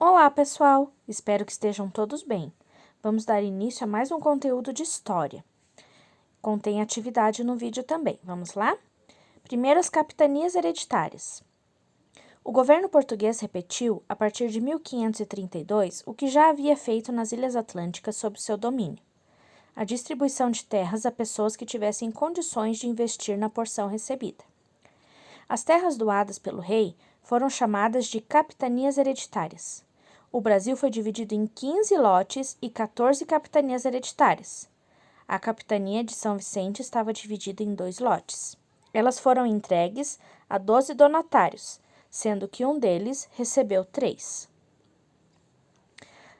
Olá, pessoal! Espero que estejam todos bem. Vamos dar início a mais um conteúdo de história. Contém atividade no vídeo também. Vamos lá? Primeiro, as capitanias hereditárias. O governo português repetiu, a partir de 1532, o que já havia feito nas Ilhas Atlânticas sob seu domínio: a distribuição de terras a pessoas que tivessem condições de investir na porção recebida. As terras doadas pelo rei foram chamadas de capitanias hereditárias. O Brasil foi dividido em 15 lotes e 14 capitanias hereditárias. A capitania de São Vicente estava dividida em 2 lotes. Elas foram entregues a 12 donatários, sendo que um deles recebeu 3.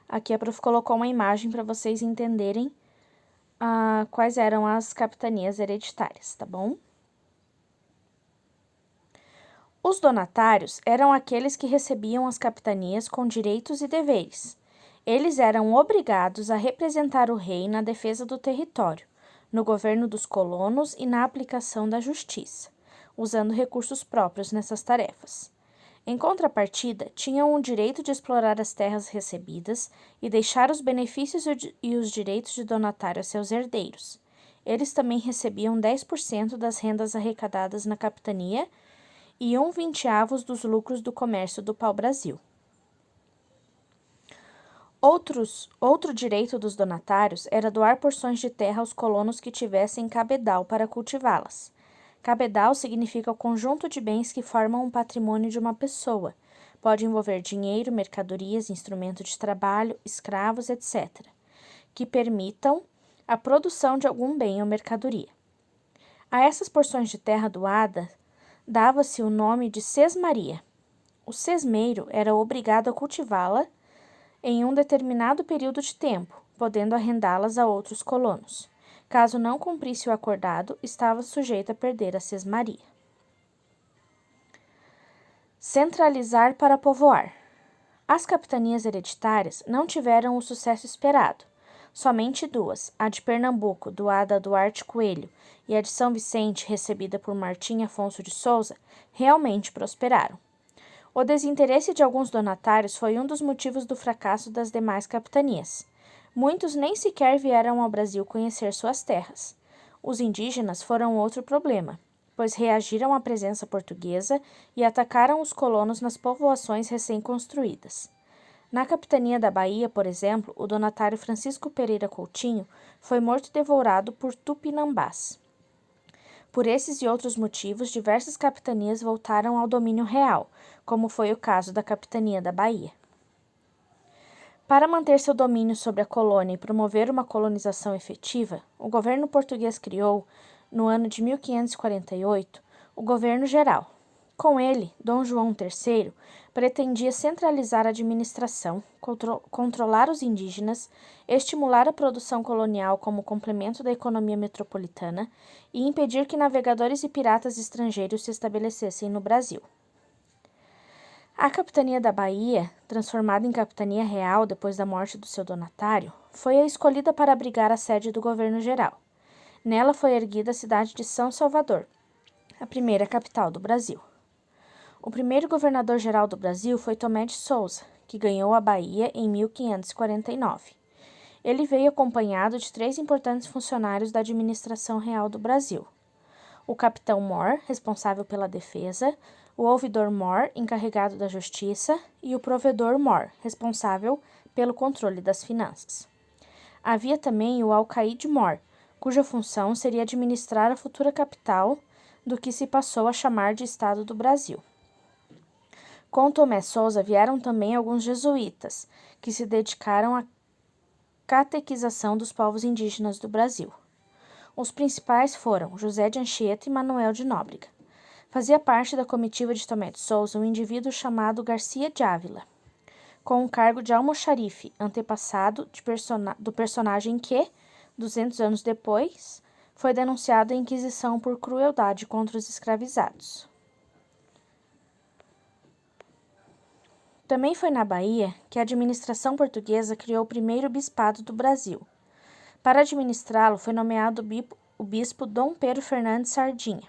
Aqui a prof colocou uma imagem para vocês entenderem quais eram as capitanias hereditárias, tá bom? Os donatários eram aqueles que recebiam as capitanias com direitos e deveres. Eles eram obrigados a representar o rei na defesa do território, no governo dos colonos e na aplicação da justiça, usando recursos próprios nessas tarefas. Em contrapartida, tinham o direito de explorar as terras recebidas e deixar os benefícios e os direitos de donatário a seus herdeiros. Eles também recebiam 10% das rendas arrecadadas na capitania e 1/20 dos lucros do comércio do pau-brasil. Outro direito dos donatários era doar porções de terra aos colonos que tivessem cabedal para cultivá-las. Cabedal significa o conjunto de bens que formam um patrimônio de uma pessoa. Pode envolver dinheiro, mercadorias, instrumento de trabalho, escravos, etc., que permitam a produção de algum bem ou mercadoria. A essas porções de terra doada dava-se o nome de sesmaria. O sesmeiro era obrigado a cultivá-la em um determinado período de tempo, podendo arrendá-las a outros colonos. Caso não cumprisse o acordado, estava sujeito a perder a sesmaria. Centralizar para povoar. As capitanias hereditárias não tiveram o sucesso esperado. Somente 2, a de Pernambuco, doada a Duarte Coelho, e a de São Vicente, recebida por Martim Afonso de Souza, realmente prosperaram. O desinteresse de alguns donatários foi um dos motivos do fracasso das demais capitanias. Muitos nem sequer vieram ao Brasil conhecer suas terras. Os indígenas foram outro problema, pois reagiram à presença portuguesa e atacaram os colonos nas povoações recém-construídas. Na capitania da Bahia, por exemplo, o donatário Francisco Pereira Coutinho foi morto e devorado por tupinambás. Por esses e outros motivos, diversas capitanias voltaram ao domínio real, como foi o caso da capitania da Bahia. Para manter seu domínio sobre a colônia e promover uma colonização efetiva, o governo português criou, no ano de 1548, o Governo Geral. Com ele, Dom João III pretendia centralizar a administração, controlar os indígenas, estimular a produção colonial como complemento da economia metropolitana e impedir que navegadores e piratas estrangeiros se estabelecessem no Brasil. A capitania da Bahia, transformada em capitania real depois da morte do seu donatário, foi a escolhida para abrigar a sede do governo geral. Nela foi erguida a cidade de São Salvador, a primeira capital do Brasil. O primeiro governador-geral do Brasil foi Tomé de Souza, que ganhou a Bahia em 1549. Ele veio acompanhado de 3 importantes funcionários da administração real do Brasil: o capitão-mor, responsável pela defesa, o ouvidor-mor, encarregado da justiça, e o provedor-mor, responsável pelo controle das finanças. Havia também o alcaide-mor, cuja função seria administrar a futura capital do que se passou a chamar de Estado do Brasil. Com Tomé Souza vieram também alguns jesuítas, que se dedicaram à catequização dos povos indígenas do Brasil. Os principais foram José de Anchieta e Manuel de Nóbrega. Fazia parte da comitiva de Tomé de Souza um indivíduo chamado Garcia de Ávila, com o cargo de almoxarife, antepassado do personagem que, 200 anos depois, foi denunciado à Inquisição por crueldade contra os escravizados. Também foi na Bahia que a administração portuguesa criou o primeiro bispado do Brasil. Para administrá-lo foi nomeado o bispo Dom Pedro Fernandes Sardinha.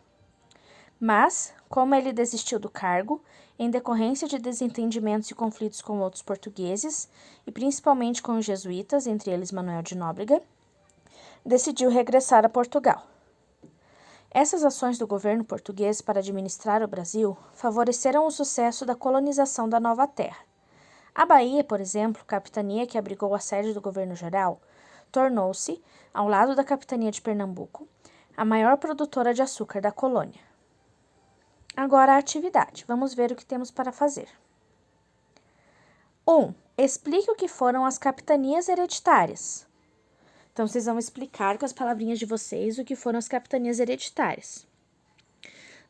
Mas, como ele desistiu do cargo, em decorrência de desentendimentos e conflitos com outros portugueses, e principalmente com os jesuítas, entre eles Manuel de Nóbrega, decidiu regressar a Portugal. Essas ações do governo português para administrar o Brasil favoreceram o sucesso da colonização da nova terra. A Bahia, por exemplo, capitania que abrigou a sede do governo geral, tornou-se, ao lado da capitania de Pernambuco, a maior produtora de açúcar da colônia. Agora a atividade. Vamos ver o que temos para fazer. 1. Explique o que foram as capitanias hereditárias. Então, vocês vão explicar com as palavrinhas de vocês o que foram as capitanias hereditárias.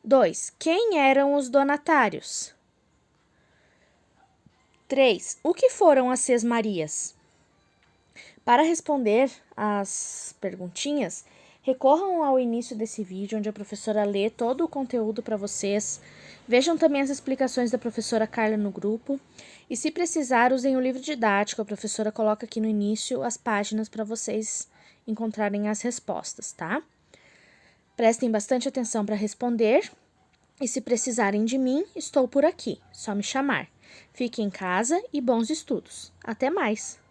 2. Quem eram os donatários? 3. O que foram as sesmarias? Para responder as perguntinhas, recorram ao início desse vídeo, onde a professora lê todo o conteúdo para vocês. Vejam também as explicações da professora Carla no grupo. E se precisar, usem o livro didático. A professora coloca aqui no início as páginas para vocês encontrarem as respostas, tá? Prestem bastante atenção para responder. E se precisarem de mim, estou por aqui. Só me chamar. Fiquem em casa e bons estudos. Até mais!